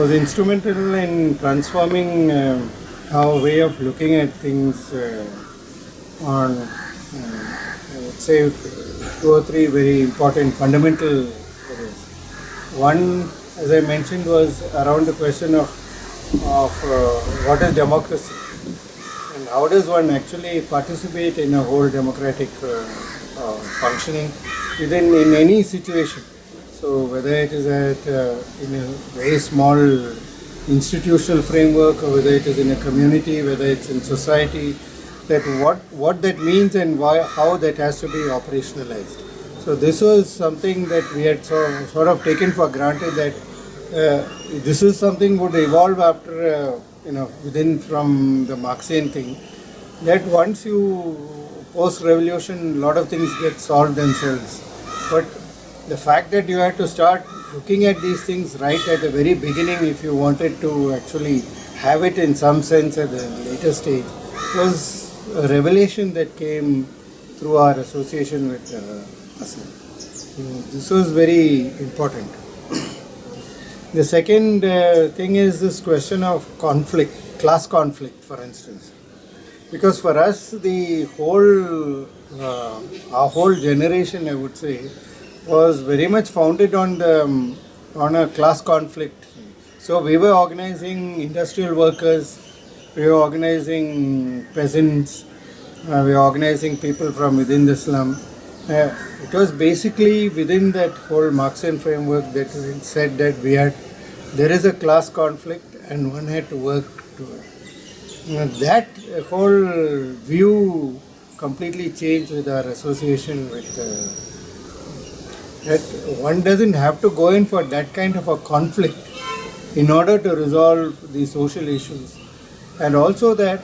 was instrumental in transforming our way of looking at things on, I would say, two or three very important fundamental areas. One, as I mentioned, was around the question of what is democracy and how does one actually participate in a whole democratic functioning in any situation. So whether it is in a very small institutional framework or whether it is in a community, whether it's in society, that what that means and how that has to be operationalized. So this was something that we had sort of taken for granted that this is something would evolve after within from the Marxian thing, that once you post-revolution, a lot of things get solved themselves. But the fact that you had to start looking at these things right at the very beginning if you wanted to actually have it in some sense at the later stage was a revelation that came through our association with ASEAN. This was very important. The second thing is this question of conflict, class conflict, for instance. Because for us, our whole generation, I would say, was very much founded on a class conflict. So we were organizing industrial workers, we were organizing peasants, we were organizing people from within the slum. It was basically within that whole Marxian framework that it said that there is a class conflict and one had to work towards it. That whole view completely changed with our association with that one doesn't have to go in for that kind of a conflict in order to resolve the social issues. And also that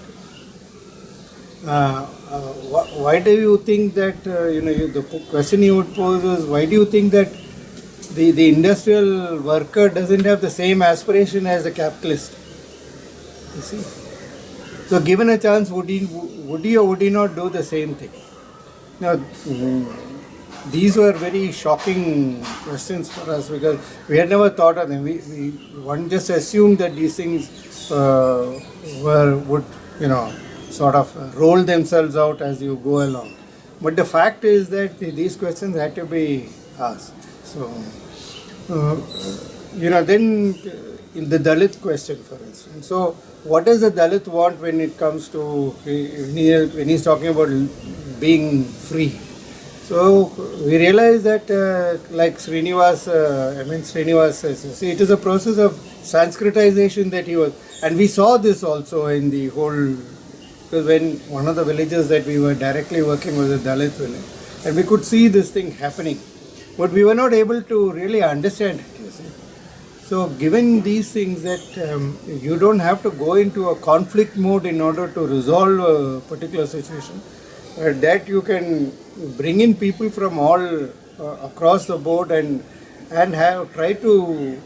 why do you think that, the question you would pose is, why do you think that the industrial worker doesn't have the same aspiration as a capitalist? You see? So given a chance, would he or would he not do the same thing? Now, these were very shocking questions for us because we had never thought of them. One just assumed that these things would sort of roll themselves out as you go along. But the fact is that these questions had to be asked. So, then in the Dalit question, for instance. So, what does the Dalit want when it comes to, when he's talking about being free? So, we realize that like Srinivas says, see, it is a process of Sanskritization that he was, and we saw this also in the whole, because when one of the villages that we were directly working was a Dalit village, and we could see this thing happening, but we were not able to really understand it, you see. So given these things that you don't have to go into a conflict mode in order to resolve a particular situation, that you can bring in people from all across the board and try to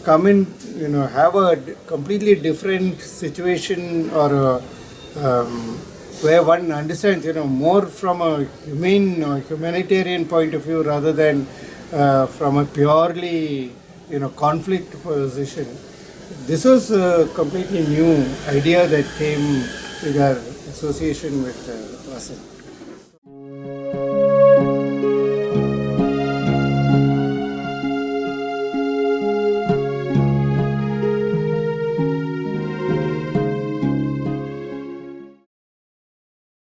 come in, have a completely different situation or where one understands, more from a humanitarian point of view rather than from a purely, conflict position. This was a completely new idea that came with our association with ASEAN.